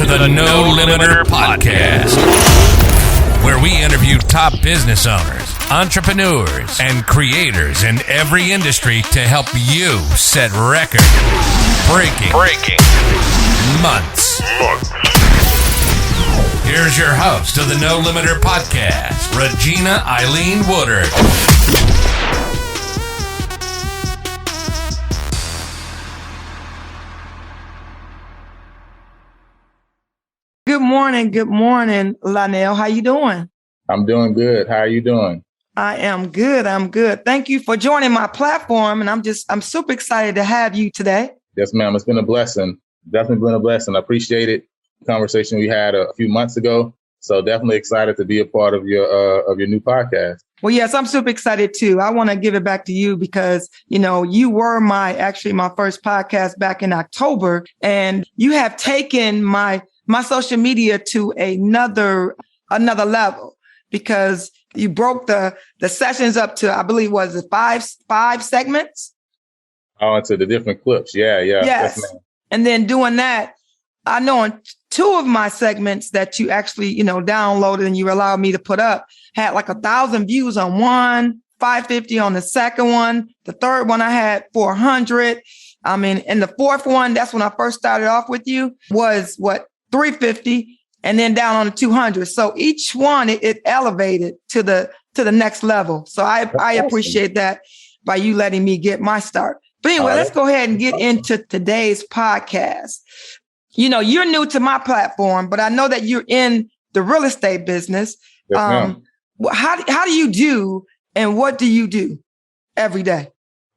the No Limiter Podcast, where we interview top business owners, entrepreneurs, and creators in every industry to help you set record-breaking months. Here's your host of the No Limiter Podcast, Regina Eileen Woodard. Good morning, Lionel. How you doing? I'm doing good. How are you doing? I am good. Thank you for joining my platform, and I'm super excited to have you today. Yes, ma'am. It's been a blessing. Definitely been a blessing. I appreciate it. The conversation we had a few months ago. So definitely excited to be a part of your new podcast. Well, yes, I'm super excited too. I want to give it back to you because, you were my first podcast back in October, and you have taken my social media to another level because you broke the sessions up to, I believe, was it five segments? Oh, into the different clips. Yeah. Yes. And then doing that, I know on two of my segments that you actually, downloaded and you allowed me to put up had like 1,000 views on one, 550 on the second one. The third one I had 400. And the fourth one, that's when I first started off with you, was 350, and then down on the 200. So each one, it elevated to the next level. So I appreciate that by you letting me get my start. But anyway, let's go ahead and get into today's podcast. You're new to my platform, but I know that you're in the real estate business. Yes, how do you do, and what do you do every day?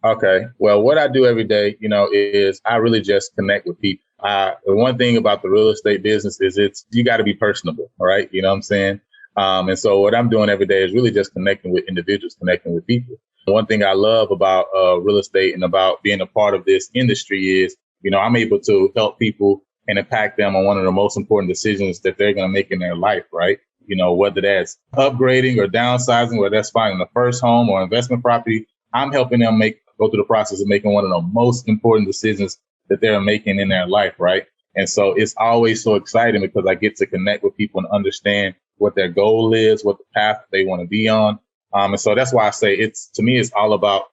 Okay. Well, what I do every day, is I really just connect with people. The one thing about the real estate business is you got to be personable, right? You know what I'm saying? And so what I'm doing every day is really just connecting with individuals, connecting with people. One thing I love about real estate and about being a part of this industry is, I'm able to help people and impact them on one of the most important decisions that they're going to make in their life, right? Whether that's upgrading or downsizing, whether that's finding a first home or investment property, I'm helping them go through the process of making one of the most important decisions that they're making in their life, right? And so it's always so exciting because I get to connect with people and understand what their goal is, what the path they want to be on. And so that's why I say to me, it's all about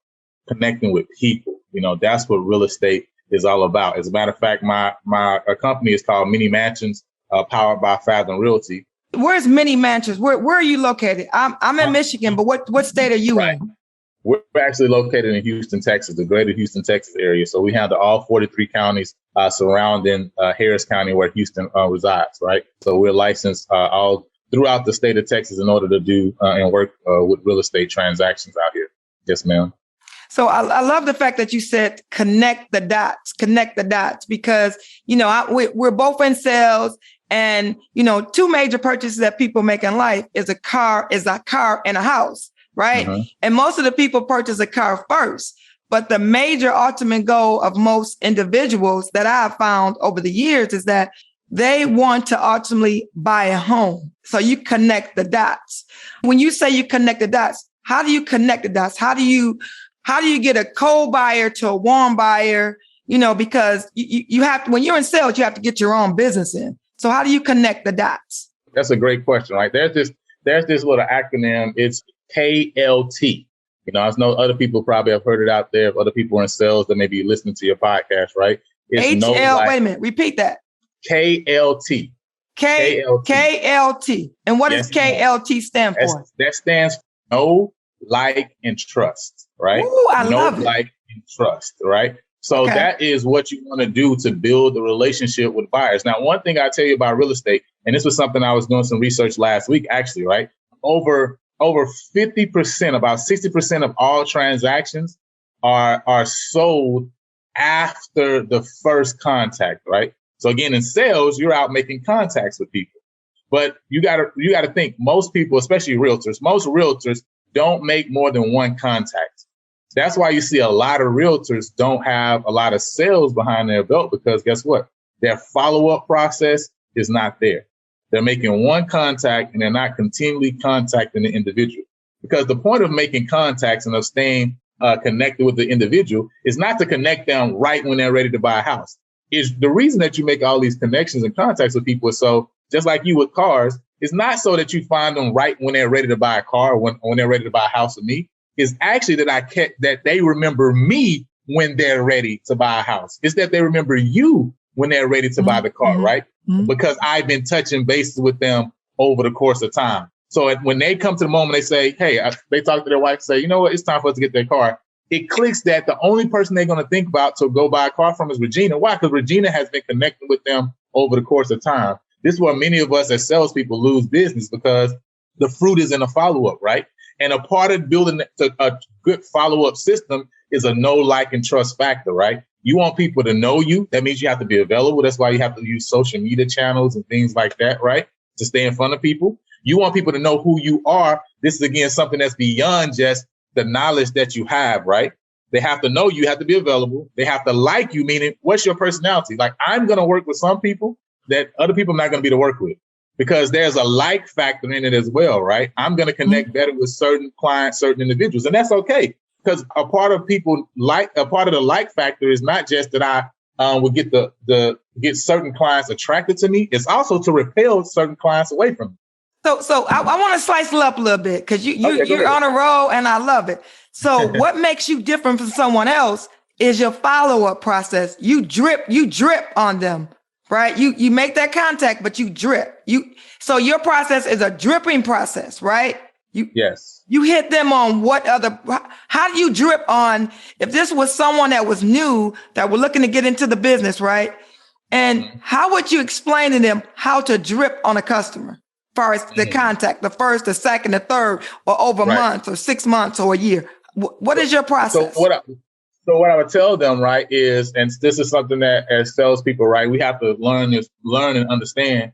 connecting with people. That's what real estate is all about. As a matter of fact, my company is called Mini Mansions, powered by Fathom Realty. Where's Mini Mansions? Where are you located? I'm in Michigan, but what state are you in? We're actually located in Houston, Texas, the greater Houston, Texas area. So we handle all 43 counties surrounding Harris County, where Houston resides, right? So we're licensed all throughout the state of Texas in order to do and work with real estate transactions out here. Yes, ma'am. So I love the fact that you said connect the dots, because, we're both in sales, and, two major purchases that people make in life is a car and a house. Right. Mm-hmm. And most of the people purchase a car first. But the major ultimate goal of most individuals that I've found over the years is that they want to ultimately buy a home. So you connect the dots. When you say you connect the dots, how do you connect the dots? How do you get a cold buyer to a warm buyer? Because you have to, when you're in sales, you have to get your own business in. So how do you connect the dots? That's a great question, right? There's this little acronym. It's KLT. I know other people probably have heard it out there. If other people are in sales that may be listening to your podcast, right? It's wait a minute, repeat that. KLT. KLT. And what does KLT stand for? That stands for know, like, and trust, right? Ooh, I love it. Know, like, and trust, right? So That is what you want to do to build a relationship with buyers. Now, one thing I tell you about real estate, and this was something I was doing some research last week, actually, right? Over 50%, about 60% of all transactions are sold after the first contact, right? So again, in sales, you're out making contacts with people. But you gotta think, most people, especially most realtors don't make more than one contact. That's why you see a lot of realtors don't have a lot of sales behind their belt, because guess what? Their follow-up process is not there. They're making one contact and they're not continually contacting the individual. Because the point of making contacts and of staying connected with the individual is not to connect them right when they're ready to buy a house. is the reason that you make all these connections and contacts with people is so, just like you with cars, it's not so that you find them right when they're ready to buy a car, when they're ready to buy a house with me. It's actually that they remember me when they're ready to buy a house. It's that they remember you when they're ready to buy the car, right? Because I've been touching bases with them over the course of time. So when they come to the moment, they say, hey, they talk to their wife, say, you know what, it's time for us to get their car. It clicks that the only person they're going to think about to go buy a car from is Regina. Why? Because Regina has been connecting with them over the course of time. This is where many of us as salespeople lose business, because the fruit is in the follow-up, right? And a part of building a good follow-up system is a know, like, and trust factor, right? You want people to know you. That means you have to be available. That's why you have to use social media channels and things like that, right? To stay in front of people. You want people to know who you are. This is, again, something that's beyond just the knowledge that you have, right? They have to know you have to be available. They have to like you, meaning what's your personality? Like, I'm going to work with some people that other people are not going to be to work with, because there's a like factor in it as well, right? I'm going to connect better with certain clients, certain individuals, and that's okay. Because a part of the like factor is not just that I would get certain clients attracted to me. It's also to repel certain clients away from me. So I want to slice it up a little bit, because you're on a roll and I love it. So what makes you different from someone else is your follow-up process. You drip on them, right? You make that contact, but you drip. So your process is a dripping process, right? Yes. You hit them on how do you drip on, if this was someone that was new, that were looking to get into the business, right? And how would you explain to them how to drip on a customer? As far as the contact, the first, the second, the third, or over months or 6 months or a year. What is your process? So what I would tell them, right, is, and this is something that as salespeople, right, we have to learn and understand.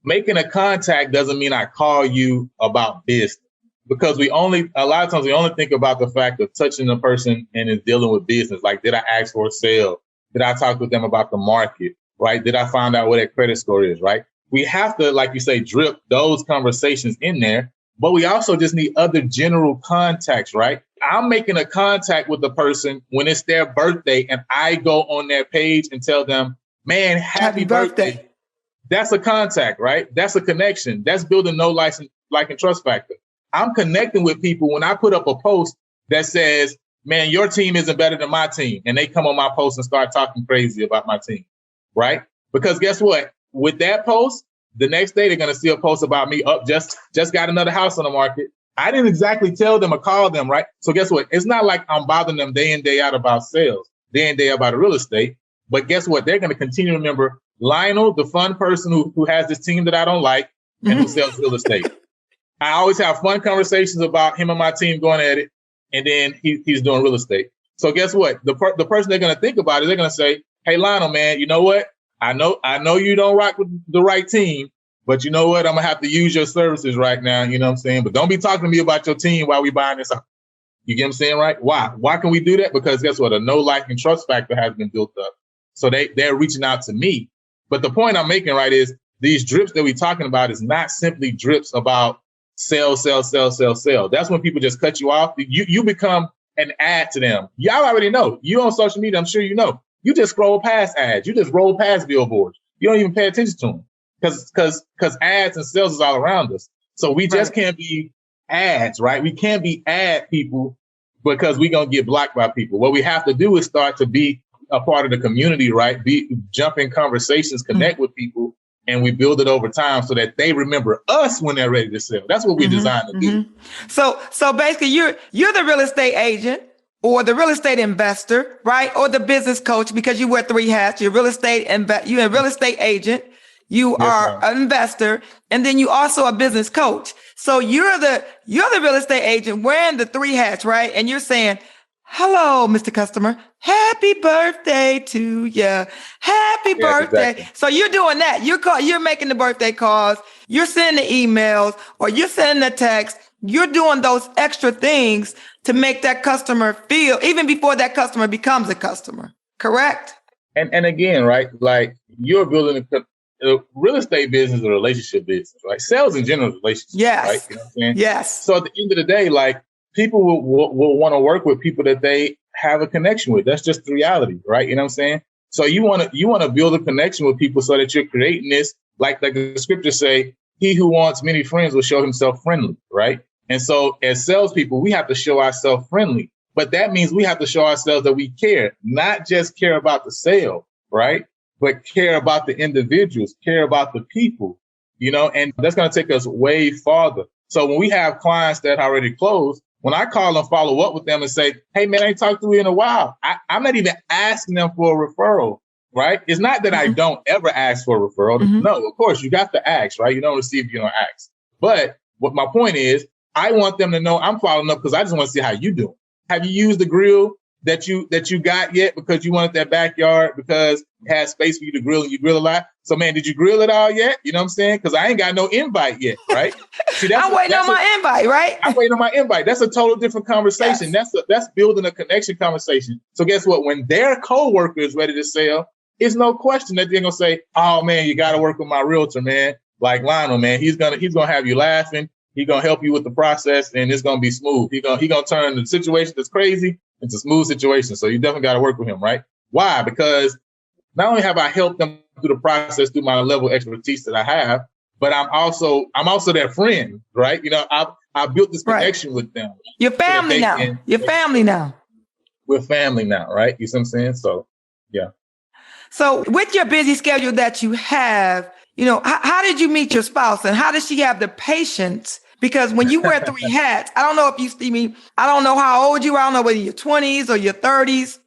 Making a contact doesn't mean I call you about business, because a lot of times we only think about the fact of touching a person and is dealing with business. Like, did I ask for a sale? Did I talk with them about the market? Right? Did I find out what their credit score is? Right? We have to, like you say, drip those conversations in there, but we also just need other general contacts, right? I'm making a contact with the person when it's their birthday and I go on their page and tell them, man, happy birthday. That's a contact, right? That's a connection. That's building no license, like, and trust factor. I'm connecting with people when I put up a post that says, man, your team isn't better than my team. And they come on my post and start talking crazy about my team, right? Because guess what? With that post, the next day they're going to see a post about me. Just got another house on the market. I didn't exactly tell them or call them, right? So guess what? It's not like I'm bothering them day in, day out about sales, day in, day out about real estate. But guess what? They're going to continue to remember Lionel, the fun person who has this team that I don't like and who sells real estate. I always have fun conversations about him and my team going at it. And then he's doing real estate. So guess what? The person they're going to think about is they're going to say, hey, Lionel, man, you know what? I know you don't rock with the right team, but you know what? I'm going to have to use your services right now. You know what I'm saying? But don't be talking to me about your team while we buying this up. You get what I'm saying, right? Why? Why can we do that? Because guess what? A know, like, and trust factor has been built up. So they're reaching out to me. But the point I'm making, right, is these drips that we're talking about is not simply drips about sell. That's when people just cut you off. You become an ad to them. Y'all already know. You on social media, I'm sure you know. You just scroll past ads. You just roll past billboards. You don't even pay attention to them because ads and sales is all around us. So we just can't be ads, right? We can't be ad people because we're going to get blocked by people. What we have to do is start to be a part of the community, right? Jump in conversations, connect with people, and we build it over time so that they remember us when they're ready to sell. That's what we're designed to do. So basically, you're the real estate agent or the real estate investor, right? Or the business coach, because you wear 3 hats. You're you're a real estate agent. You are an investor, and then you also a business coach. So you're the real estate agent wearing the 3 hats, right? And you're saying, hello, Mr. Customer. Happy birthday to you. Happy birthday. Exactly. So you're doing that. You're making the birthday calls. You're sending the emails, or you're sending the text. You're doing those extra things to make that customer feel, even before that customer becomes a customer. Correct? And again, right? Like, you're building a real estate business is a relationship business, right? Sales in general is relationships. Yes. Right? You know what I'm saying? Yes. So at the end of the day, like, people will want to work with people that they have a connection with. That's just the reality, right? You know what I'm saying? So you want to build a connection with people so that you're creating this, like the scriptures say, he who wants many friends will show himself friendly, right? And so as salespeople, we have to show ourselves friendly. But that means we have to show ourselves that we care, not just care about the sale, right? But care about the individuals, care about the people, and that's going to take us way farther. So when we have clients that already closed, when I call and follow up with them and say, hey, man, I ain't talked to you in a while, I'm not even asking them for a referral, right? It's not that I don't ever ask for a referral. No, of course, you got to ask, right? You don't receive, you don't ask. But what my point is, I want them to know I'm following up because I just want to see how you doing. Have you used the grill that you got yet because you wanted that backyard because it has space for you to grill and you grill a lot? So, man, did you grill it all yet? You know what I'm saying? Because I ain't got no invite yet, right? See, I'm waiting on my invite, right? I'm waiting on my invite. That's a total different conversation. Yes. That's building a connection conversation. So guess what? When their coworker is ready to sell, it's no question that they're gonna say, "Oh man, you got to work with my realtor, man. Like Lionel, man, he's gonna have you laughing. He's gonna help you with the process, and it's gonna be smooth. He gonna turn the situation that's crazy into a smooth situation. So you definitely got to work with him, right? Why? Because not only have I helped them through the process through my level of expertise that I have, but I'm also their friend, right? I built this connection with them. Your family now. Your family now. We're family now, right? You see what I'm saying? So, yeah. So with your busy schedule that you have, how did you meet your spouse and how does she have the patience? Because when you wear three hats, I don't know if you see me, I don't know how old you are. I don't know whether you're 20s or your 30s.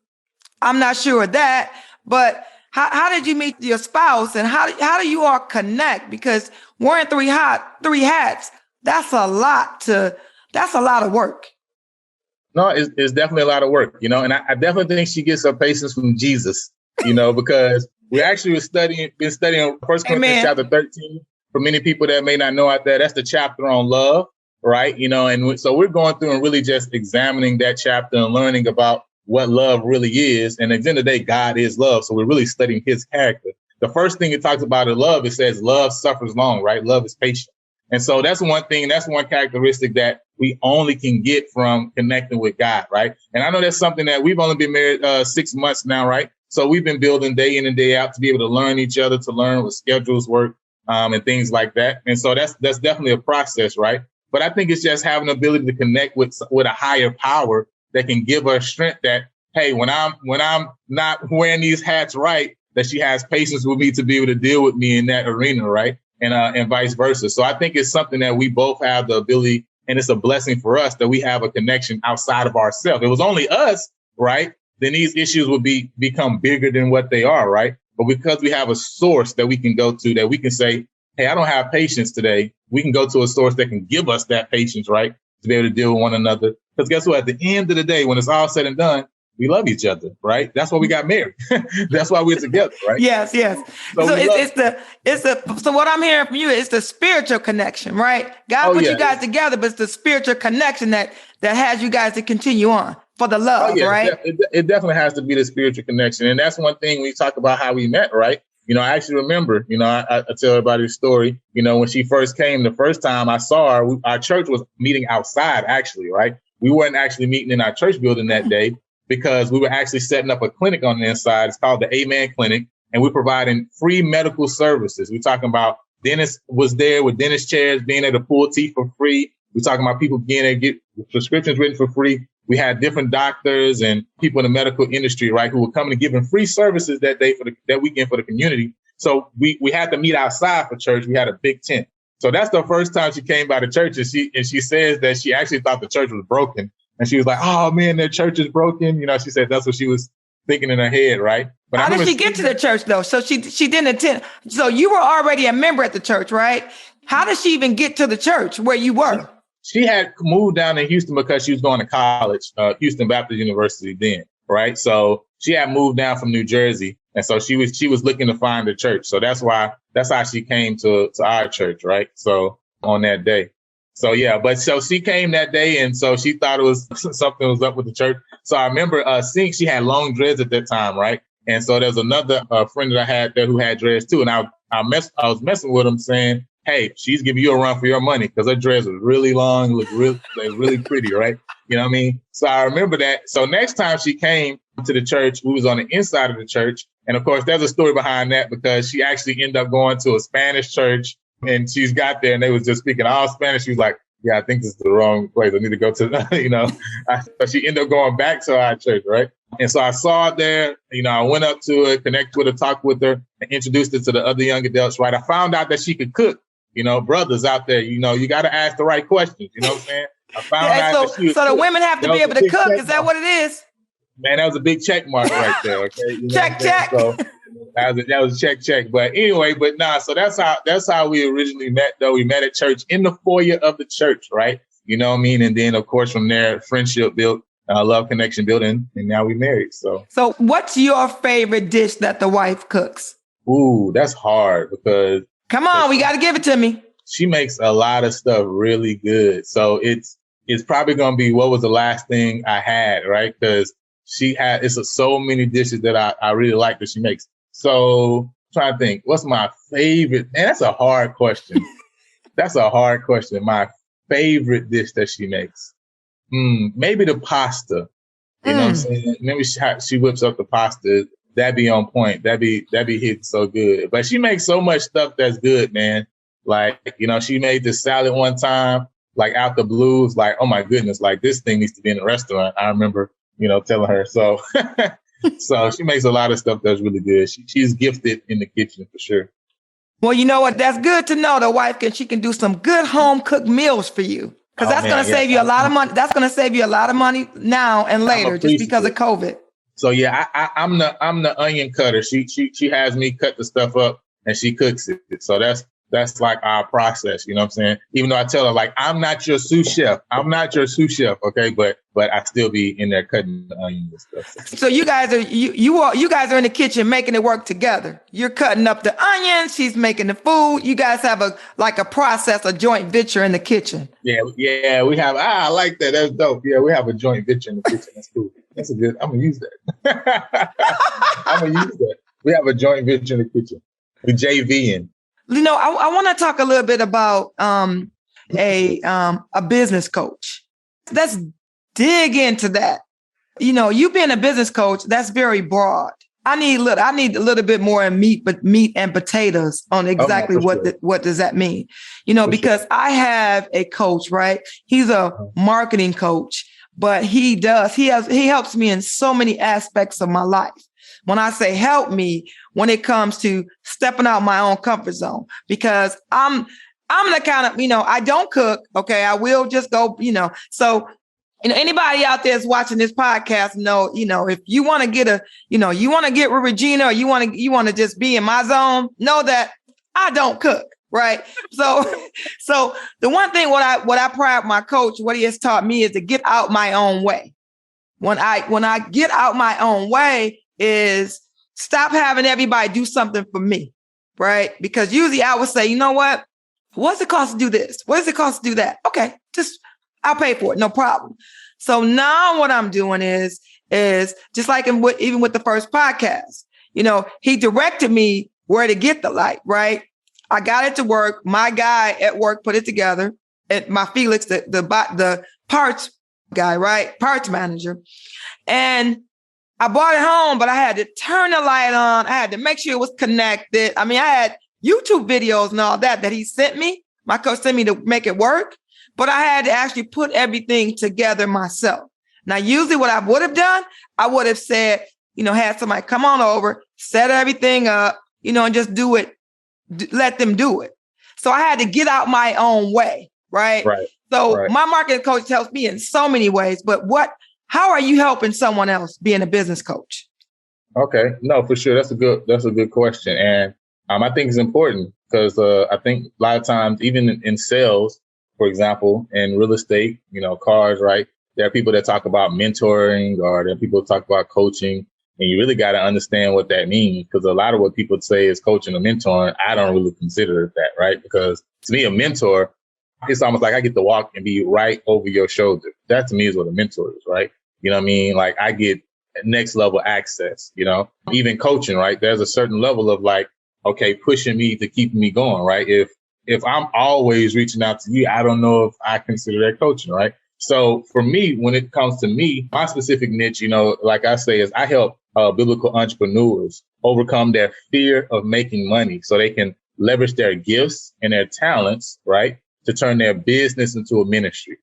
I'm not sure of that. But how did you meet your spouse and how do you all connect? Because wearing three hats, that's a lot of work. No, it's definitely a lot of work, and I definitely think she gets her patience from Jesus, because we actually been studying 1 Corinthians chapter 13. For many people that may not know out there, that's the chapter on love, right? And so we're going through and really just examining that chapter and learning about what love really is. And at the end of the day, God is love. So we're really studying his character. The first thing it talks about in love, it says love suffers long, right? Love is patient. And so that's one thing. That's one characteristic that we only can get from connecting with God, right? And I know that's something that we've only been married 6 months now, right? So we've been building day in and day out to be able to learn each other, to learn what schedules work, and things like that. And so that's definitely a process, right? But I think it's just having the ability to connect with a higher power that can give us strength that, hey, when I'm not wearing these hats right, that she has patience with me to be able to deal with me in that arena, right? And vice versa. So I think it's something that we both have the ability, and it's a blessing for us that we have a connection outside of ourselves. If it was only us, right? Then these issues would become bigger than what they are, right? But because we have a source that we can go to, that we can say, hey, I don't have patience today. We can go to a source that can give us that patience, right? To be able to deal with one another. Because guess what? At the end of the day, when it's all said and done, we love each other, right? That's why we got married. That's why we're together, right? Yes. So what I'm hearing from you is the spiritual connection, right? God put you guys together, but it's the spiritual connection that has you guys to continue on for the love, right? It definitely has to be the spiritual connection. And that's one thing we talk about how we met, right? I actually remember, I tell everybody the story, when she first came, the first time I saw her, our church was meeting outside, actually, right? We weren't actually meeting in our church building that day because we were actually setting up a clinic on the inside. It's called the Amen Clinic, and we're providing free medical services. We're talking about dentists was there with dentist chairs, being able to pull teeth for free. We're talking about people being able to get prescriptions written for free. We had different doctors and people in the medical industry, right, who were coming and giving free services that weekend for the community. So we had to meet outside for church. We had a big tent. So that's the first time she came by the church, and she says that she actually thought the church was broken. And she was like, oh, man, their church is broken. She said that's what she was thinking in her head, right? But how did she get to the church, though? So she didn't attend. So you were already a member at the church, right? How did she even get to the church where you were? She had moved down in Houston because she was going to college, Houston Baptist University then, right? So she had moved down from New Jersey. And so she was looking to find a church. So that's how she came to our church, right? So on that day. So, yeah, so she came that day, and so she thought it was something was up with the church. So I remember seeing she had long dreads at that time, right? And so there's another friend that I had there who had dreads too. And I was messing with him saying, hey, she's giving you a run for your money because her dreads was really long, looked really pretty, right? You know what I mean? So I remember that. So next time she came, to the church. We was on the inside of the church. And of course, there's a story behind that because she actually ended up going to a Spanish church and she's got there and they was just speaking all Spanish. She was like, yeah, I think this is the wrong place. I need to go to, so she ended up going back to our church, right? And so I saw it there. I went up to it, connected with her, talked with her, and introduced her to the other young adults, right? I found out that she could cook. Brothers out there, you got to ask the right questions. You know what I'm saying? I found out that she was so the cook. women have to be able to cook. Is that what it is? Man, that was a big check mark right there. Okay, check. So that was a check. But anyway, so that's how we originally met. Though we met at church in the foyer of the church, right? You know what I mean? And then of course from there, friendship built, love connection built, and now we married. So what's your favorite dish that the wife cooks? Ooh, that's hard because come on, we got to give it to me. She makes a lot of stuff really good. So it's probably gonna be what was the last thing I had, right? Because so many dishes that I really like that she makes. So I'm trying to think, what's my favorite? And that's a hard question. My favorite dish that she makes. Maybe the pasta. You know what I'm saying? Maybe she whips up the pasta. That'd be on point. That'd be hitting so good. But she makes so much stuff that's good, man. Like, she made this salad one time, like out the blues, like, oh my goodness, like this thing needs to be in a restaurant. I remember, telling her. So, so she makes a lot of stuff that's really good. She's gifted in the kitchen for sure. Well, you know what? That's good to know. The wife she can do some good home cooked meals for you. Because that's going to save you a lot of money. That's going to save you a lot of money now and later just because of COVID. So yeah, I'm the onion cutter. She has me cut the stuff up and she cooks it. So that's like our process. You know what I'm saying? Even though I tell her like, I'm not your sous chef. Okay. But I still be in there cutting the onions and stuff. So you guys are in the kitchen making it work together. You're cutting up the onions. She's making the food. You guys have a process, a joint venture in the kitchen. Yeah. We have, I like that. That's dope. Yeah. We have a joint venture in the kitchen. That's cool. That's I'm going to use that. We have a joint venture in the kitchen. We JVing. I want to talk a little bit about a business coach. Let's dig into that. You being a business coach, that's very broad. I need a little bit more meat and potatoes on exactly what does that mean? Because I have a coach, right? He's a marketing coach, but he helps me in so many aspects of my life. When I say help me, when it comes to stepping out my own comfort zone, because I'm the kind of, I don't cook. Okay. I will just go, so, anybody out there is watching this podcast know, if you want to get you want to get with Regina or you want to just be in my zone, know that I don't cook. Right. So the one thing, what I pride my coach, what he has taught me is to get out my own way. When I get out my own way, is stop having everybody do something for me, right? Because usually I would say, you know what? What's it cost to do this? What does it cost to do that? Okay, I'll pay for it, no problem. So now what I'm doing is just like even with the first podcast, he directed me where to get the light, right? I got it to work. My guy at work put it together. And my Felix, the parts guy, right? Parts manager. And I brought it home, but I had to turn the light on. I had to make sure it was connected. I mean, I had YouTube videos and all that he sent me. My coach sent me to make it work, but I had to actually put everything together myself. Now, usually what I would have done, I would have said, had somebody come on over, set everything up, and just do it. Let them do it. So I had to get out my own way. Right. So my marketing coach helps me in so many ways, but how are you helping someone else being a business coach? Okay. No, for sure. That's a good question. And I think it's important because I think a lot of times, even in sales, for example, in real estate, cars, right? There are people that talk about mentoring or there are people that talk about coaching. And you really got to understand what that means, because a lot of what people say is coaching or mentoring, I don't really consider it that, right? Because to me, a mentor, it's almost like I get to walk and be right over your shoulder. That to me is what a mentor is, right? You know what I mean? Like I get next level access, even coaching, right? There's a certain level of like, okay, pushing me to keep me going, right? If I'm always reaching out to you, I don't know if I consider that coaching, right? So for me, when it comes to me, my specific niche, like I say, is I help biblical entrepreneurs overcome their fear of making money so they can leverage their gifts and their talents, right, to turn their business into a ministry.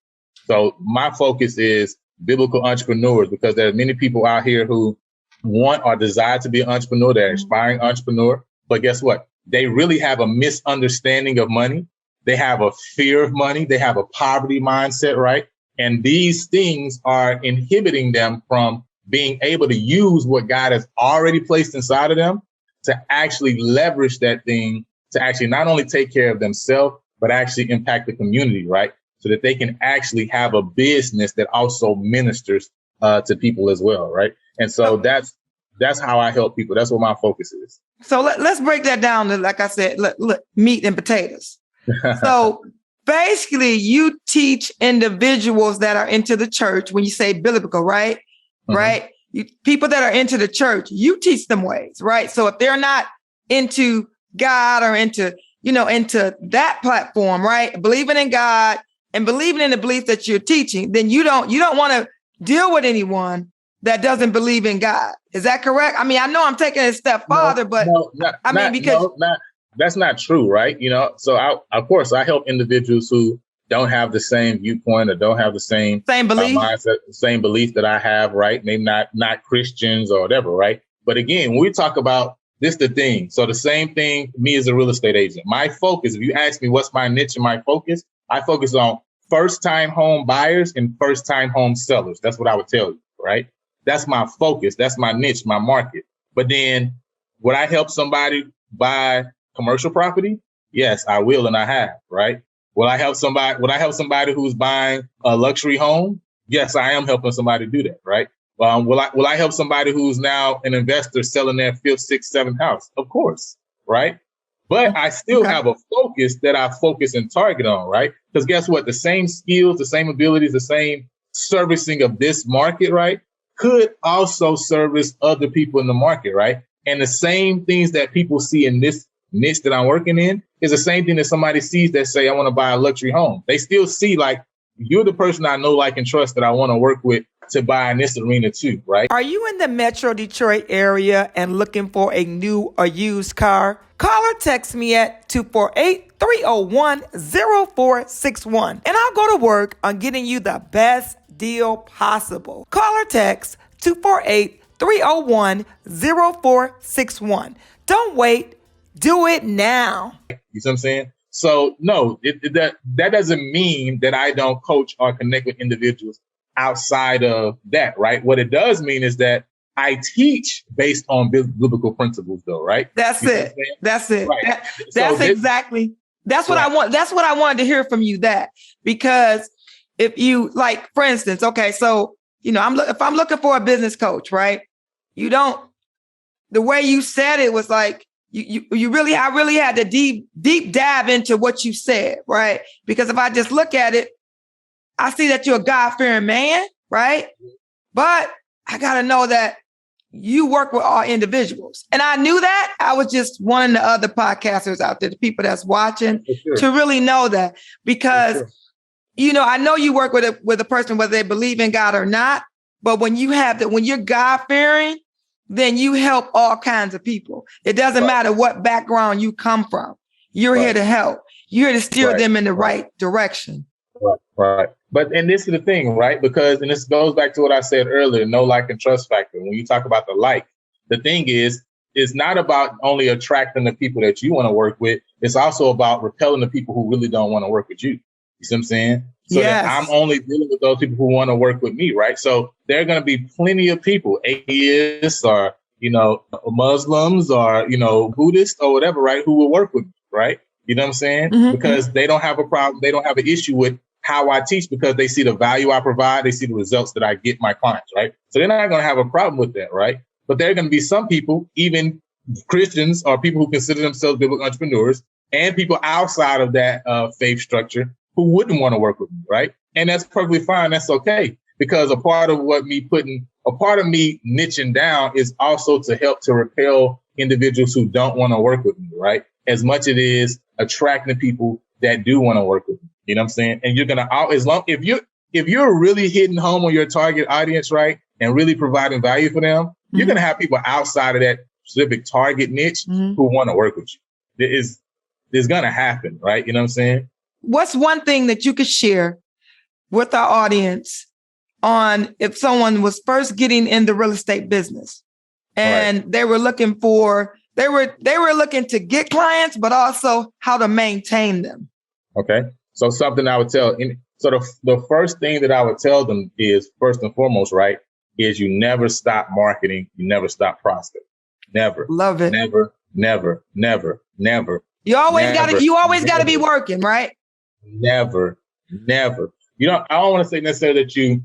So my focus is biblical entrepreneurs, because there are many people out here who want or desire to be an entrepreneur. They're aspiring entrepreneur. But guess what? They really have a misunderstanding of money. They have a fear of money. They have a poverty mindset, right? And these things are inhibiting them from being able to use what God has already placed inside of them to actually leverage that thing to actually not only take care of themselves, but actually impact the community, right? So that they can actually have a business that also ministers to people as well, right? And so that's how I help people. That's what my focus is. So let's break that down to, like I said, look, meat and potatoes. So basically, you teach individuals that are into the church, when you say biblical, right? Mm-hmm. Right? People that are into the church, you teach them ways, right? So if they're not into God or into that platform, right? Believing in God and believing in the belief that you're teaching, then you don't want to deal with anyone that doesn't believe in God. Is that correct? I mean, I know I'm taking it a step farther, but that's not true, right? So of course I help individuals who don't have the same viewpoint or don't have the same belief, mindset, same belief that I have, right? Maybe not Christians or whatever, right? But again, when we talk about this, the thing. So the same thing, me as a real estate agent, my focus, if you ask me what's my niche and my focus, I focus on first-time home buyers and first-time home sellers. That's what I would tell you, right? That's my focus. That's my niche, my market. But then would I help somebody buy commercial property? Yes, I will. And I have, right? Will I help somebody who's buying a luxury home? Yes, I am helping somebody do that, right? Will I help somebody who's now an investor selling their 5th, 6th, 7th house? Of course, right? But I still have a focus that I focus and target on, right? Because guess what? The same skills, the same abilities, the same servicing of this market, right, could also service other people in the market, right? And the same things that people see in this niche that I'm working in is the same thing that somebody sees that say, I want to buy a luxury home. They still see, like, you're the person I know, like, and trust that I want to work with to buy in this arena too, right? Are you in the Metro Detroit area and looking for a new or used car? Call or text me at 248-301-0461, and I'll go to work on getting you the best deal possible. Call or text 248-301-0461. Don't wait. Do it now. You see what I'm saying? So no, that doesn't mean that I don't coach or connect with individuals outside of that, right? What it does mean is that I teach based on biblical principles, though, right? That's it. That's it. Right. That's what I want. That's what I wanted to hear from you. That because if you, like, for instance, okay, so if I'm looking for a business coach, right? The way you said it was like I really had to deep dive into what you said, right? Because if I just look at it, I see that you're a God-fearing man, right? But I got to know that you work with all individuals. And I knew that. I was just one of the other podcasters out there, the people that's watching, to really know that. Because, I know you work with a person, whether they believe in God or not. But when you're God-fearing, then you help all kinds of people. It doesn't matter what background you come from. You're here to help. You're here to steer them in the right direction. Right. And this is the thing, right? Because, and this goes back to what I said earlier, no like and trust factor. When you talk about the like, the thing is, it's not about only attracting the people that you want to work with. It's also about repelling the people who really don't want to work with you. You see what I'm saying? So that I'm only dealing with those people who want to work with me, right? So there are going to be plenty of people, atheists or, Muslims or, Buddhists or whatever, right, who will work with me, right? You know what I'm saying? Mm-hmm. Because they don't have a problem. They don't have an issue with how I teach because they see the value I provide. They see the results that I get my clients, right? So they're not going to have a problem with that, right? But there are going to be some people, even Christians or people who consider themselves biblical entrepreneurs and people outside of that faith structure who wouldn't want to work with me, right? And that's perfectly fine. That's okay. Because a part of me niching down is also to help to repel individuals who don't want to work with me, right? As much as it is attracting people that do want to work with me. You know what I'm saying? And you're going to, if you're really hitting home on your target audience, right, and really providing value for them, you're going to have people outside of that specific target niche who want to work with you. It's going to happen, right? You know what I'm saying? What's one thing that you could share with our audience on if someone was first getting in the real estate business and they were looking to get clients, but also how to maintain them? Okay. So something I would tell, the first thing that I would tell them is, first and foremost, right, is you never stop marketing. You never stop prospecting. Never. Love it. Never, never, never, never. You always got to be working, right? Never, never. I don't want to say necessarily that you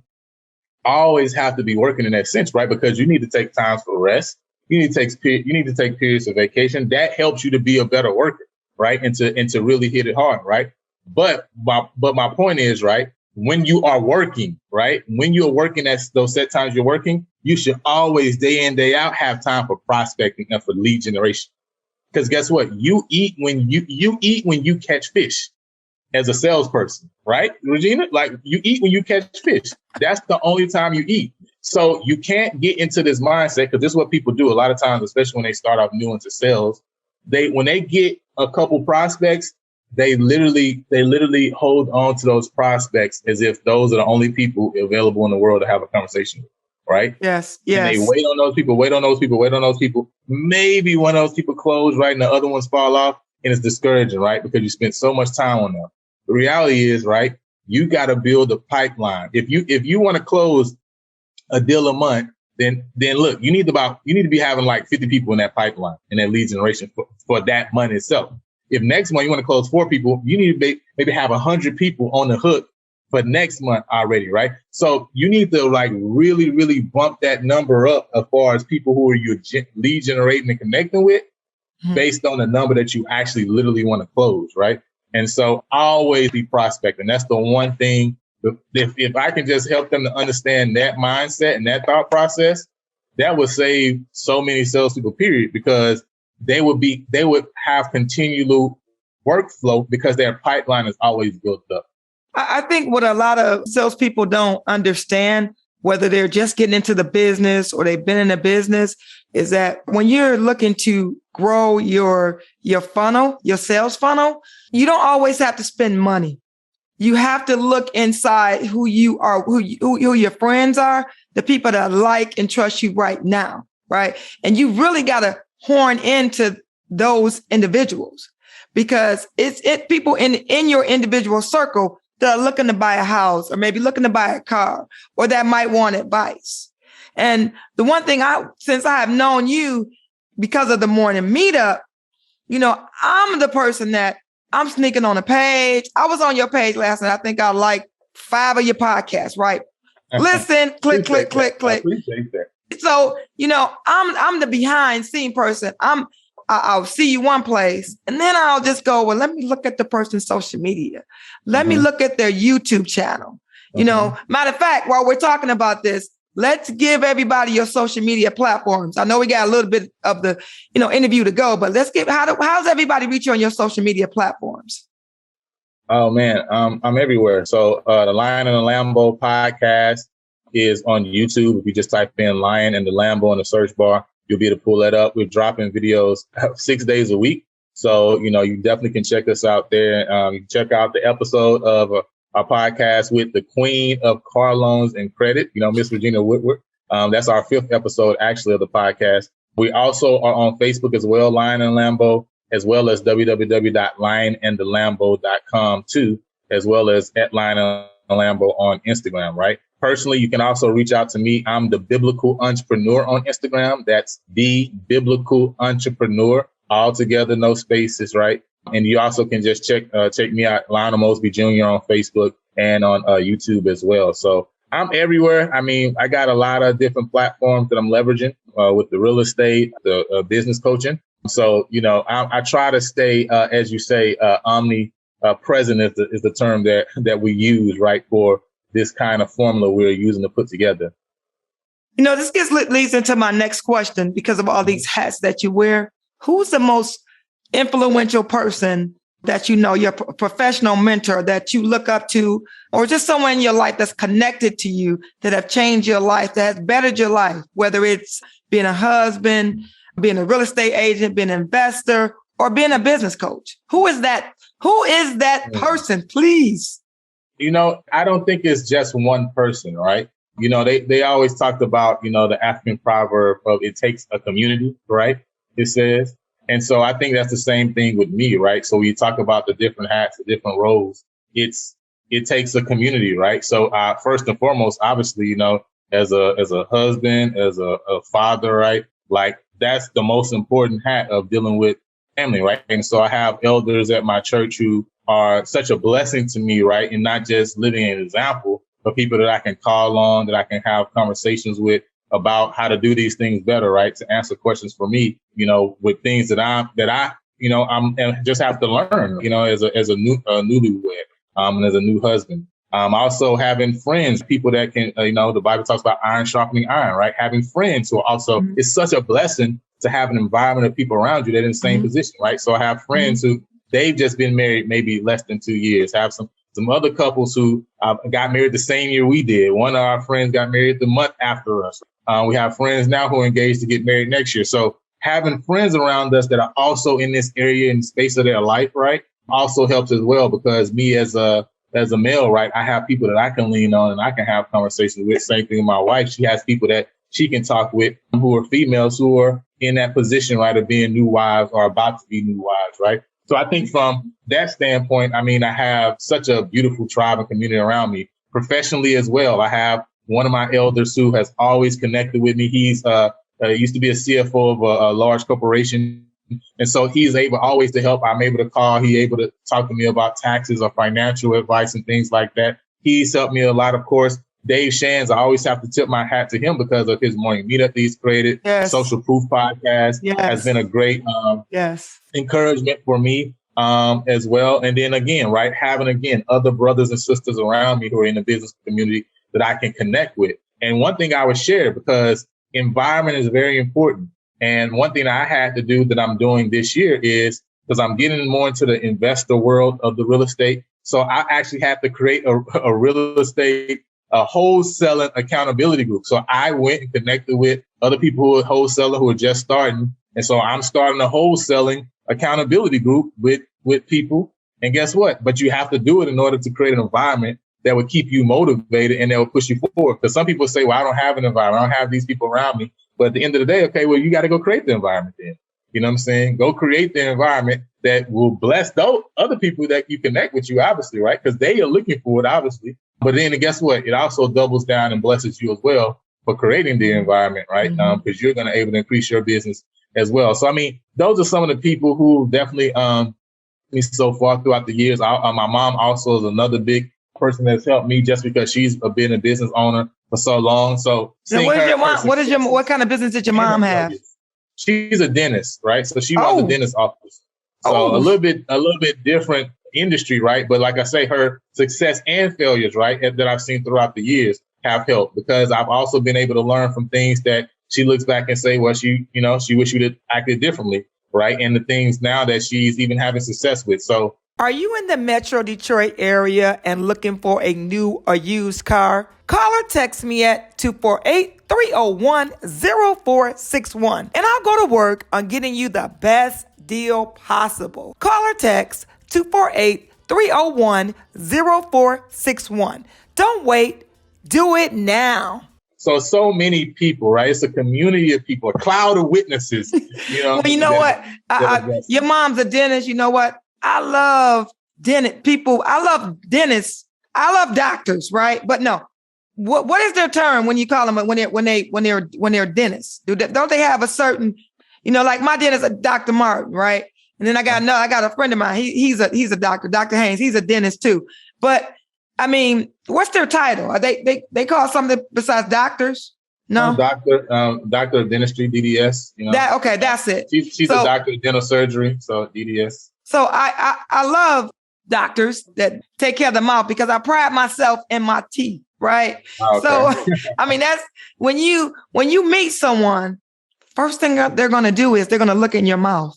always have to be working in that sense, right? Because you need to take time for rest. You need to take periods of vacation. That helps you to be a better worker, right? And to really hit it hard, right? But my point is, right, when you are working, right, when you're working at those set times you're working, you should always, day in, day out, have time for prospecting and for lead generation. Because guess what? You eat when you catch fish as a salesperson, right, Regina? Like, you eat when you catch fish. That's the only time you eat. So you can't get into this mindset, because this is what people do a lot of times, especially when they start off new into sales. When they get a couple prospects, they literally hold on to those prospects as if those are the only people available in the world to have a conversation with, right? Yes. And they wait on those people. Maybe one of those people close, right, and the other ones fall off, and it's discouraging, right? Because you spend so much time on them. The reality is, right, you got to build a pipeline. If you want to close a deal a month, then look, you need to be having like 50 people in that pipeline, in that lead generation for that month itself. If next month you want to close 4 people, you need to maybe have 100 people on the hook for next month already, right? So you need to like really, really bump that number up as far as people who are you lead generating and connecting with, based on the number that you actually literally want to close, right? And so always be prospecting. That's the one thing. If I can just help them to understand that mindset and that thought process, that would save so many salespeople, period, because they would have continual workflow because their pipeline is always built up. I think what a lot of salespeople don't understand, whether they're just getting into the business or they've been in the business, is that when you're looking to grow your funnel, your sales funnel, you don't always have to spend money. You have to look inside who you are, who your friends are, the people that like and trust you right now, right? And you really got to horn into those individuals, because it's people in your individual circle that are looking to buy a house or maybe looking to buy a car or that might want advice. And the one thing since I have known you because of the morning meetup, I'm the person that I'm sneaking on a page. I was on your page last night. I think I liked 5 of your podcasts, right? Listen, click. I appreciate that. So, I'm the behind scene person. I'll see you one place and then I'll just go, well, let me look at the person's social media. Let me look at their YouTube channel. Matter of fact, while we're talking about this, let's give everybody your social media platforms. I know we got a little bit of the, interview to go, but let's how's everybody reach you on your social media platforms? Oh man, I'm everywhere. So the Lion and the Lambo podcast is on YouTube. If you just type in Lion and the Lambo in the search bar, you'll be able to pull that up. We're dropping videos 6 days a week. So, you definitely can check us out there. You can check out the episode of our podcast with the queen of car loans and credit, Miss Regina Woodard. That's our 5th episode, actually, of the podcast. We also are on Facebook as well, Lion and Lambo, as well as www.lionandthelambo.com too, as well as at Lion and Lambo on Instagram, right? Personally, you can also reach out to me. I'm the Biblical Entrepreneur on Instagram. That's the Biblical Entrepreneur, all together, no spaces, right? And you also can just check me out, Lionel Mosby Jr. on Facebook and on YouTube as well. So I'm everywhere. I mean, I got a lot of different platforms that I'm leveraging with the real estate, the business coaching. So, I try to stay, as you say, omnipresent is the term that we use, right, for this kind of formula we're using to put together. This leads into my next question because of all these hats that you wear. Who's the most influential person that you know, your professional mentor that you look up to, or just someone in your life that's connected to you, that have changed your life, that has bettered your life, whether it's being a husband, being a real estate agent, being an investor, or being a business coach? Who is that? Who is that person, please? I don't think it's just one person, right? They always talked about, the African proverb of it takes a community, right? It says. And so I think that's the same thing with me, right? So we talk about the different hats, the different roles. It takes a community, right? So first and foremost, obviously, as a husband, as a father, right? Like that's the most important hat of dealing with family, right? And so I have elders at my church who are such a blessing to me, right? And not just living an example, but people that I can call on, that I can have conversations with about how to do these things better, right? To answer questions for me, with things that I'm just have to learn, as a newlywed, and as a new husband. Also having friends, people that can, the Bible talks about iron sharpening iron, right? Having friends who are also, it's such a blessing to have an environment of people around you that are in the same position, right? So I have friends who they've just been married maybe less than 2 years. Have some other couples who got married the same year we did. One of our friends got married the month after us. We have friends now who are engaged to get married next year. So having friends around us that are also in this area and space of their life, right, also helps as well, because me as a male, right, I have people that I can lean on and I can have conversations with. Same thing with my wife. She has people that she can talk with who are females who are in that position, right, of being new wives or about to be new wives, right? So I think from that standpoint, I have such a beautiful tribe and community around me. Professionally as well, I have one of my elders who has always connected with me. He's used to be a CFO of a large corporation. And so he's able always to help. I'm able to call. He's able to talk to me about taxes or financial advice and things like that. He's helped me a lot. Of course, Dave Shands, I always have to tip my hat to him because of his morning meetup he's created. Social Proof podcast has been a great encouragement for me as well. And then again, right, having other brothers and sisters around me who are in the business community that I can connect with. And one thing I would share, because environment is very important. And one thing I had to do that I'm doing this year is, because I'm getting more into the investor world of the real estate. So I actually had to create a real estate wholesaling accountability group. So I went and connected with other people who are wholesaling who are just starting. And so I'm starting a wholesaling accountability group with people. And guess what? But you have to do it in order to create an environment that would keep you motivated and that will push you forward. Because some people say, well, I don't have an environment. I don't have these people around me. But at the end of the day, okay, well, you got to go create the environment then. You know what I'm saying? Go create the environment that will bless those other people that you connect with you, obviously, right? Because they are looking for it, obviously. But then guess what? It also doubles down and blesses you as well for creating the environment, right? Because you're going to able to increase your business as well. So, those are some of the people who definitely me so far throughout the years. My mom also is another big person that's helped me just because she's been a business owner for so long. So what is your mom? What kind of business did your mom have? She's a dentist, right? So she runs a dentist office. So a little bit different industry, right? But like I say, her success and failures, right, that I've seen throughout the years have helped, because I've also been able to learn from things that she looks back and say, well, she wish she'd have acted differently, right? And the things now that she's even having success with. So are you in the Metro Detroit area and looking for a new or used car? Call or text me at 248-301-0461, and I'll go to work on getting you the best deal possible. Call or text 248-301-0461. Don't wait. Do it now. So many people, right? It's a community of people, a cloud of witnesses. Well, you know what? Your mom's a dentist. You know what? I love dentist people. I love dentists. I love doctors, right? But no, what is their term when you call them when they're dentists? Don't they have a certain, like my dentist, Dr. Martin, right? And then I got a friend of mine. He's a doctor, Dr. Haynes. He's a dentist too. But what's their title? Are they call something besides doctors? No, doctor of dentistry, DDS. That's it. She's a doctor of dental surgery, so DDS. So I love doctors that take care of the mouth, because I pride myself in my teeth, right? Okay. So that's when you meet someone, first thing they're going to do is they're going to look in your mouth.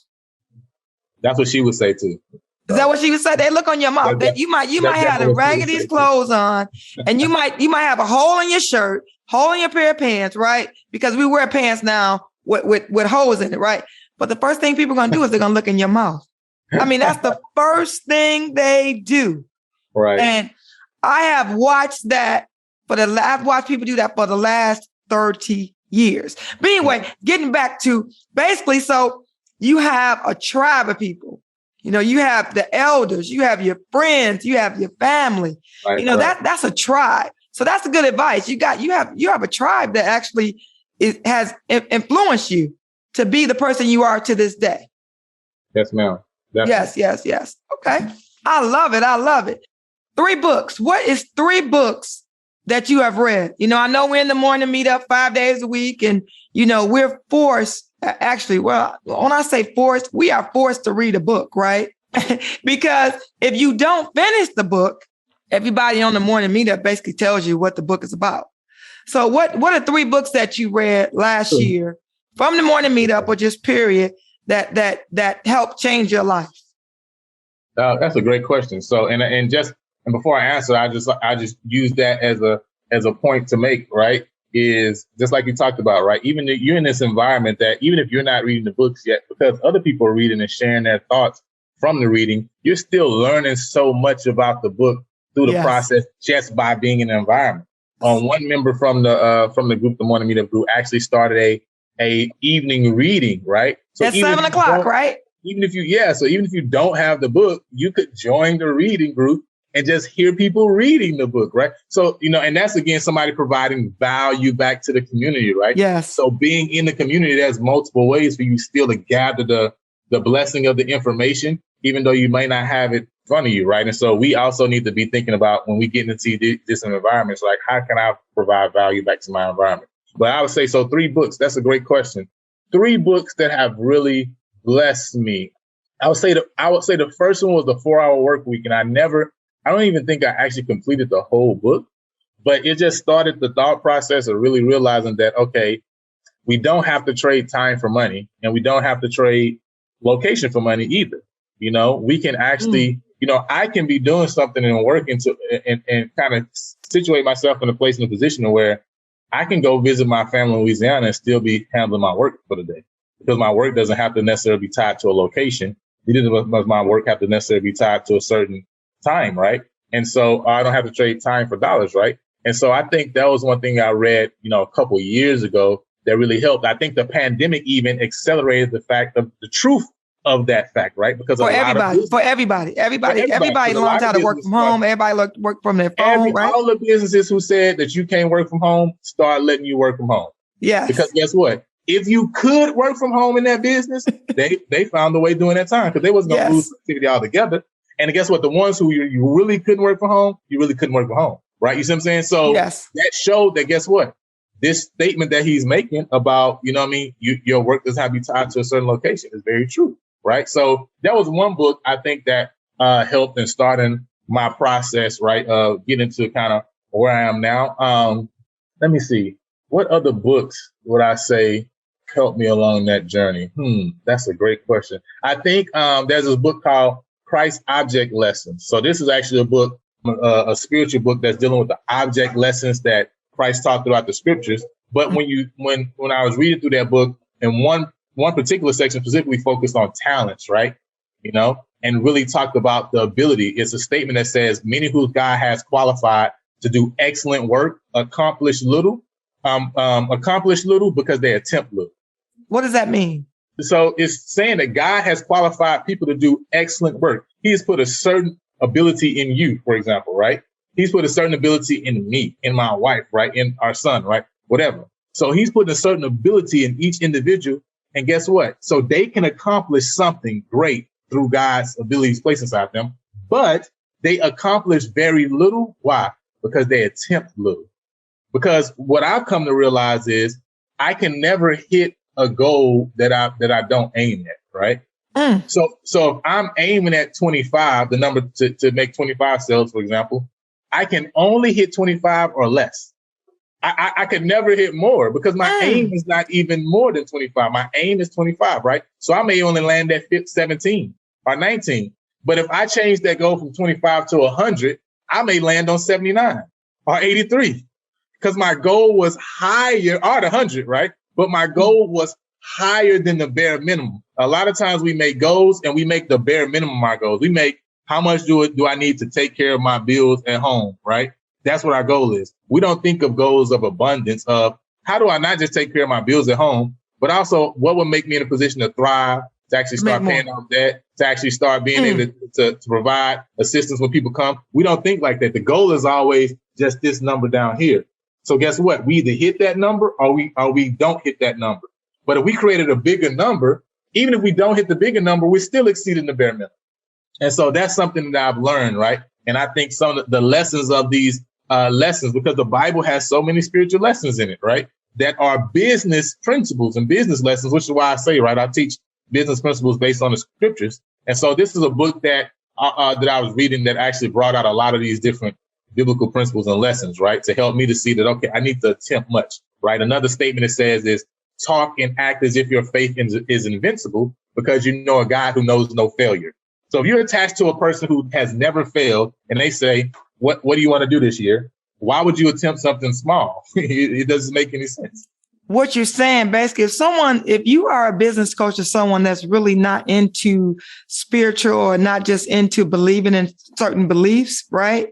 That's what she would say too. Is that what she would say? They look on your mouth. That you might have the raggediest clothes on, and you might have a hole in your shirt, hole in your pair of pants, right? Because we wear pants now with holes in it, right? But the first thing people are going to do is they're going to look in your mouth. I mean, that's the first thing they do. Right. And I have watched that I've watched people do that for the last 30 years. But anyway, getting back to basically, so you have a tribe of people. You know, you have the elders, you have your friends, you have your family. Right, you know, that's a tribe. So that's a good advice. You have a tribe that actually has influenced you to be the person you are to this day. Yes, ma'am. Definitely. Yes. Okay. I love it. 3 books. What is 3 books that you have read? You know, I know we're in the morning meetup 5 days a week, and, you know, we're forced. Actually, well, when I say forced, we are forced to read a book, right? Because if you don't finish the book, everybody on the morning meetup basically tells you what the book is about. So what are 3 books that you read last year from the morning meetup or just period that helped change your life? That's a great question. So, and before I answer, I just use that as a point to make, right? Is just like you talked about, right? Even if you're in this environment that even if you're not reading the books yet, because other people are reading and sharing their thoughts from the reading, you're still learning so much about the book through the process just by being in the environment. One member from the group, the Morning Meetup group, actually started a evening reading, right? So at 7 o'clock, right? So even if you don't have the book, you could join the reading group and just hear people reading the book, right? So, you know, and that's, again, somebody providing value back to the community, right? Yes. So being in the community, there's multiple ways for you still to gather the blessing of the information, even though you may not have it in front of you, right? And so we also need to be thinking about when we get into this environment, like, how can I provide value back to my environment? But I would say, so 3 books, that's a great question. 3 books that have really blessed me. I would say the first one was the 4-Hour Work Week. And I don't even think I actually completed the whole book, but it just started the thought process of really realizing that, okay, we don't have to trade time for money, and we don't have to trade location for money either. You know, we can actually, you know, I can be doing something and working and kind of situate myself in a place, in a position where I can go visit my family in Louisiana and still be handling my work for the day, because my work doesn't have to necessarily be tied to a location. Neither does my work have to necessarily be tied to a certain time, right? And so I don't have to trade time for dollars, right? And so I think that was one thing I read, you know, a couple of years ago that really helped. I think the pandemic even accelerated the fact of the truth of that fact, right? Because for everybody learned how to work from home. Everybody work from their phone, right? All the businesses who said that you can't work from home start letting you work from home. Yes. Because guess what? If you could work from home in that business, they found a way during that time, because they wasn't going to lose activity altogether. And guess what? The ones who you really couldn't work from home, you really couldn't work from home, right? You see what I'm saying? So that showed that, guess what? This statement that he's making about, you know what I mean, your work doesn't have to be tied to a certain location is very true, right? So that was one book I think that helped in starting my process, right, of getting to kind of where I am now. Let me see. What other books would I say helped me along that journey? That's a great question. I think there's this book called Christ Object Lessons. So this is actually a book, a spiritual book that's dealing with the object lessons that Christ taught throughout the scriptures. But when I was reading through that book, and one particular section specifically focused on talents, right? You know, and really talked about the ability. It's a statement that says, many who God has qualified to do excellent work accomplish little because they attempt little. What does that mean? So it's saying that God has qualified people to do excellent work. He has put a certain ability in you, for example, right? He's put a certain ability in me, in my wife, right? In our son, right? Whatever. So he's put a certain ability in each individual. And guess what? So they can accomplish something great through God's abilities placed inside them, but they accomplish very little. Why? Because they attempt little. Because what I've come to realize is I can never hit a goal that I don't aim at, right? So if I'm aiming at 25, the number to make 25 sales, for example, I can only hit 25 or less. I could never hit more because my aim is not even more than 25. My aim is 25, right? So I may only land at 17 or 19. But if I change that goal from 25 to 100, I may land on 79 or 83 because my goal was higher, or 100, right? But my goal was higher than the bare minimum. A lot of times we make goals and we make the bare minimum our goals. We make how much do I need to take care of my bills at home, right? That's what our goal is. We don't think of goals of abundance of how do I not just take care of my bills at home, but also what will make me in a position to thrive, to actually start paying off debt, to actually start being able to provide assistance when people come. We don't think like that. The goal is always just this number down here. So guess what? We either hit that number or we don't hit that number. But if we created a bigger number, even if we don't hit the bigger number, we're still exceeding the bare minimum. And so that's something that I've learned, right? And I think some of the lessons of these lessons, because the Bible has so many spiritual lessons in it, right? That are business principles and business lessons, which is why I say, right, I teach business principles based on the scriptures. And so this is a book that I was reading that actually brought out a lot of these different biblical principles and lessons, right? To help me to see that, okay, I need to attempt much, right? Another statement it says is talk and act as if your faith is invincible because you know a God who knows no failure. So if you're attached to a person who has never failed and they say, what do you want to do this year? Why would you attempt something small? It doesn't make any sense. What you're saying, basically, if you are a business coach or someone that's really not into spiritual or not just into believing in certain beliefs, right?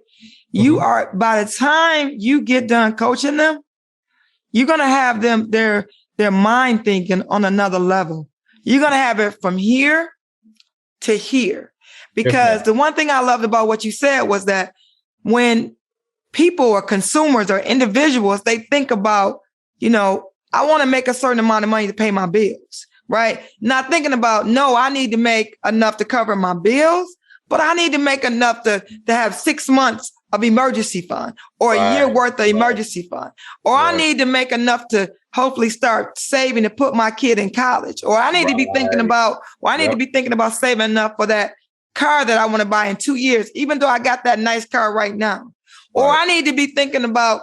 You are, by the time you get done coaching them, you're going to have them, their mind thinking on another level. You're going to have it from here to here. Because the one thing I loved about what you said was that when people or consumers or individuals, they think about, I want to make a certain amount of money to pay my bills, right? Not thinking about, no, I need to make enough to cover my bills, but I need to make enough to have 6 months of emergency fund or a year worth of emergency fund. Or I need to make enough to hopefully start saving to put my kid in college. Or I need to be thinking about, saving enough for that car that I want to buy in 2 years, even though I got that nice car right now. Or I need to be thinking about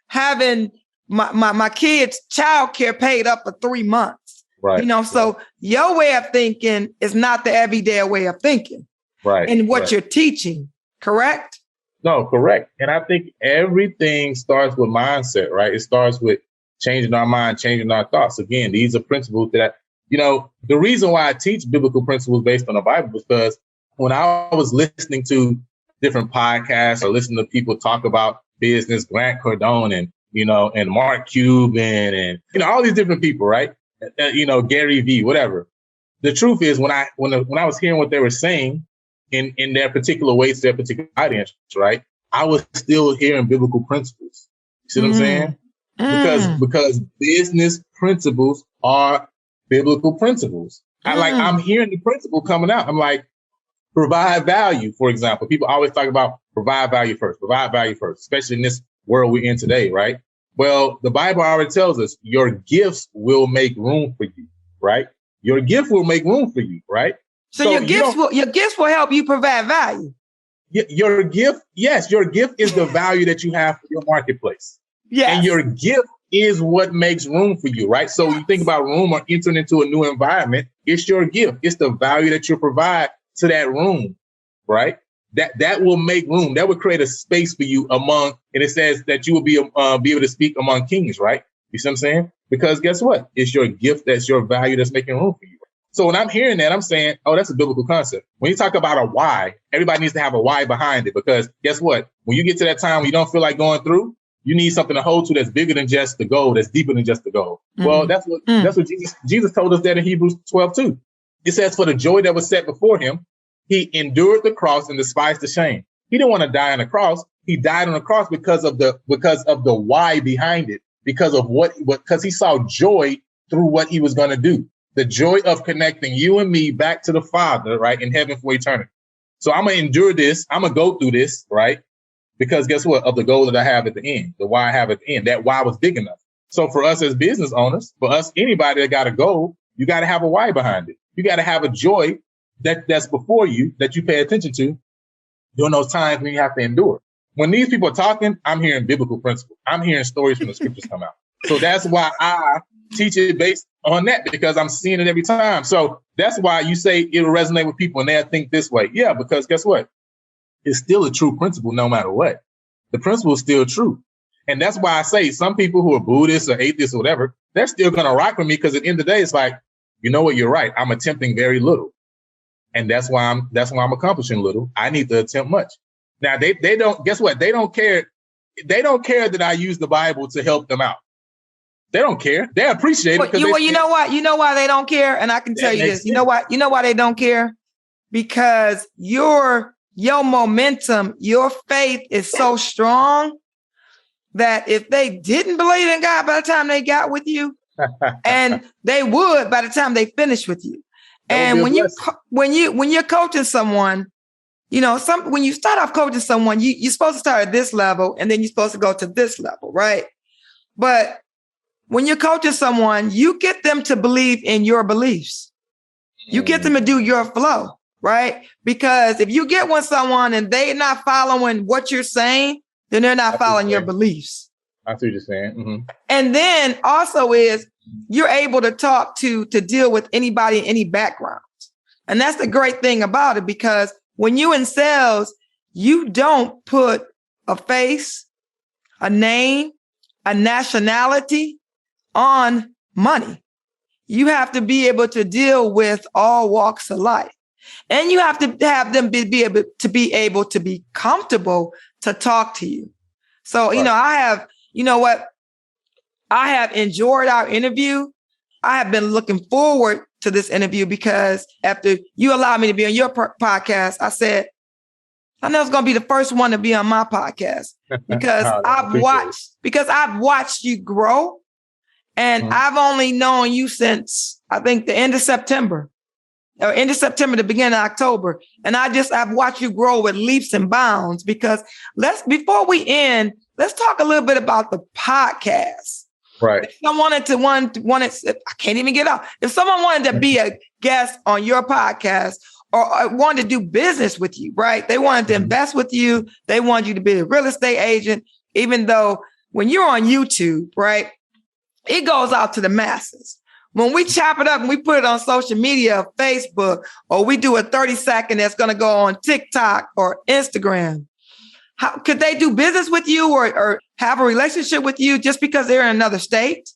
having my kids' childcare paid up for 3 months. Right. So your way of thinking is not the everyday way of thinking. Right. And what you're teaching, correct? No, correct. And I think everything starts with mindset, right? It starts with changing our mind, changing our thoughts. Again, these are principles that, the reason why I teach biblical principles based on the Bible is because when I was listening to different podcasts or listening to people talk about business, Grant Cardone and Mark Cuban and, all these different people, right? Gary Vee, whatever. The truth is when I was hearing what they were saying in their particular ways, their particular audience, right? I was still hearing biblical principles. You see what I'm saying? Because business principles are biblical principles. I'm hearing the principle coming out. I'm like, provide value, for example. People always talk about provide value first, especially in this world we're in today, right? Well, the Bible already tells us your gifts will make room for you, right? Your gift will make room for you, right? So your gifts will help you provide value. Your gift is the value that you have for your marketplace. Yes. And your gift is what makes room for you, right? So you think about room or entering into a new environment, it's your gift. It's the value that you provide to that room, right? That will make room. That will create a space for you and it says that you will be able to speak among kings, right? You see what I'm saying? Because guess what? It's your gift. That's your value that's making room for you. So when I'm hearing that, I'm saying, oh, that's a biblical concept. When you talk about a why, everybody needs to have a why behind it, because guess what? When you get to that time when you don't feel like going through, you need something to hold to that's bigger than just the goal, that's deeper than just the goal. Well, that's what Jesus told us that in Hebrews 12:2. It says, for the joy that was set before him, he endured the cross and despised the shame. He didn't want to die on the cross. He died on the cross because of the why behind it, because he saw joy through what he was going to do. The joy of connecting you and me back to the Father, right, in heaven for eternity. So I'm going to endure this. I'm going to go through this, right? Because guess what? Of the goal that I have at the end, the why I have at the end, that why was big enough. So for us as business owners, for us, anybody that got a goal, you got to have a why behind it. You got to have a joy that's before you, that you pay attention to during those times when you have to endure. When these people are talking, I'm hearing biblical principles. I'm hearing stories from the scriptures come out. So that's why I teach it based on that, because I'm seeing it every time. So that's why you say it'll resonate with people and they'll think this way. Yeah, because guess what? It's still a true principle no matter what. The principle is still true. And that's why I say some people who are Buddhists or atheists or whatever, they're still going to rock with me, because at the end of the day, it's like, you know what? You're right. I'm attempting very little. And that's why I'm accomplishing little. I need to attempt much. Now, they don't, guess what? They don't care. They don't care that I use the Bible to help them out. They don't care. They appreciate it. You know what? You know why they don't care? And I can tell you this. You know what? You know why they don't care? Because your momentum, your faith is so strong that if they didn't believe in God by the time they got with you, and they would by the time they finish with you. And when you're coaching someone, you know, when you start off coaching someone, you're supposed to start at this level and then you're supposed to go to this level, right? But when you're coaching someone, you get them to believe in your beliefs. You get them to do your flow, right? Because if you get with someone and they're not following what you're saying, then they're not following your beliefs. I see what you're saying. Mm-hmm. And then also is you're able to talk to deal with anybody in any background. And that's the great thing about it, because when you in sales, you don't put a face, a name, a nationality on money. You have to be able to deal with all walks of life. And you have to have them be able to be comfortable to talk to you. So, right. I have enjoyed our interview. I have been looking forward to this interview because after you allowed me to be on your podcast, I said, I know it's going to be the first one to be on my podcast because I've watched you grow, and I've only known you since I think the end of September, the beginning of October. And I've watched you grow with leaps and bounds, because before we end, let's talk a little bit about the podcast. Right. If someone I can't even get out. If someone wanted to be a guest on your podcast or wanted to do business with you, right? They wanted to invest with you. They wanted you to be a real estate agent, even though when you're on YouTube, right, it goes out to the masses. When we chop it up and we put it on social media, Facebook, or we do a 30-second that's going to go on TikTok or Instagram, how could they do business with you or have a relationship with you just because they're in another state?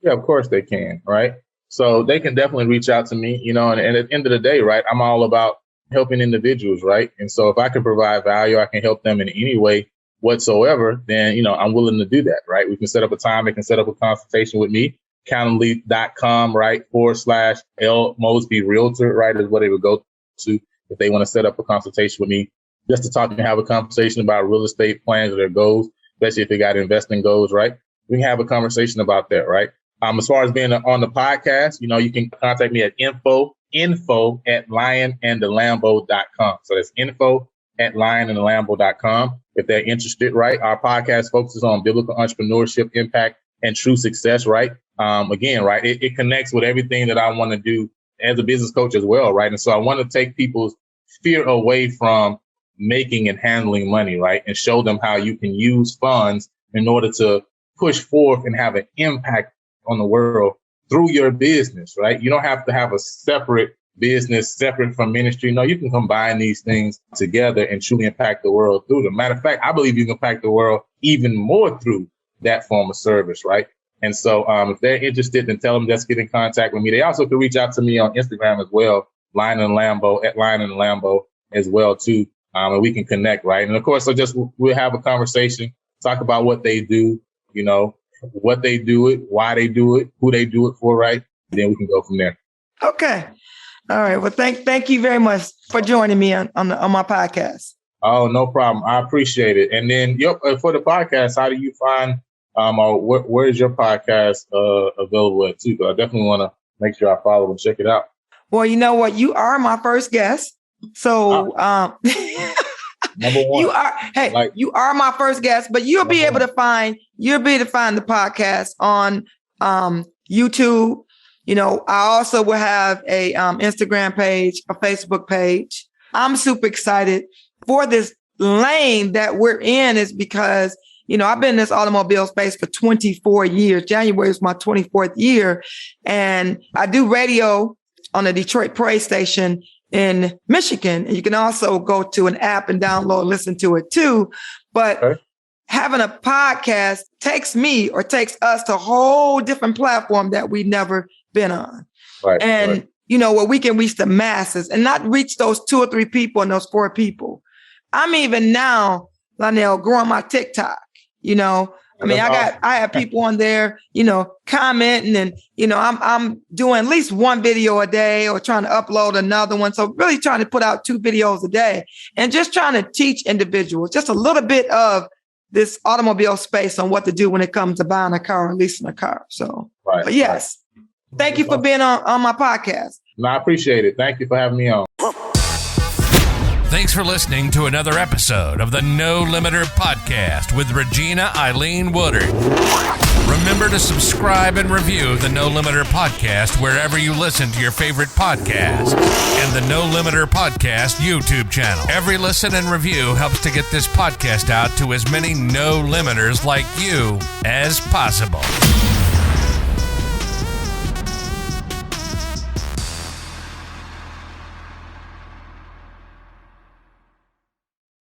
Yeah, of course they can, right? So they can definitely reach out to me, and at the end of the day, right, I'm all about helping individuals, right? And so if I can provide value, I can help them in any way whatsoever, then, I'm willing to do that, right? We can set up a time. They can set up a consultation with me, calendly.com, right, /L Mosby Realtor, right, is what they would go to if they want to set up a consultation with me, just to talk and have a conversation about real estate plans or their goals, especially if they got investing goals, right? We can have a conversation about that, right? As far as being on the podcast, you can contact me at info@lionandthelambo.com. So that's info@lionandthelambo.com. If they're interested, right? Our podcast focuses on biblical entrepreneurship, impact, and true success, right? Again, right? It connects with everything that I want to do as a business coach as well, right? And so I want to take people's fear away from making and handling money, right? And show them how you can use funds in order to push forth and have an impact on the world through your business, right? You don't have to have a separate business separate from ministry. No, you can combine these things together and truly impact the world through them. Matter of fact, I believe you can impact the world even more through that form of service, right? And so if they're interested, then tell them just get in contact with me. They also can reach out to me on Instagram as well, Lionel Lambo, @LionelLambo as well, too. And we can connect, right? And of course, we'll have a conversation, talk about what they do, what they do it, why they do it, who they do it for, right? And then we can go from there. Okay. All right. Well, thank you very much for joining me on my podcast. Oh, no problem. I appreciate it. And then for the podcast, how do you find, where is your podcast available at too? I definitely want to make sure I follow and check it out. Well, you know what? You are my first guest. So, number one. You are my first guest, but you'll be able to find the podcast on YouTube. I also will have a Instagram page, a Facebook page. I'm super excited for this lane that we're in, is because I've been in this automobile space for 24 years. January is my 24th year. And I do radio on the Detroit Parade Station in Michigan. And you can also go to an app and download and listen to it too. But having a podcast takes us to a whole different platform that we've never been on. Where we can reach the masses and not reach those 2 or 3 people and those 4 people. I'm even now, Lionel, growing my TikTok, I have people on there, commenting and, I'm doing at least 1 video a day or trying to upload another one. So really trying to put out 2 videos a day and just trying to teach individuals just a little bit of this automobile space on what to do when it comes to buying a car or leasing a car. So, but yes, thank you for being on my podcast. No, I appreciate it. Thank you for having me on. Thanks for listening to another episode of the No Limiter Podcast with Regina Eileen Woodard. Remember to subscribe and review the No Limiter Podcast wherever you listen to your favorite podcasts and the No Limiter Podcast YouTube channel. Every listen and review helps to get this podcast out to as many no limiters like you as possible.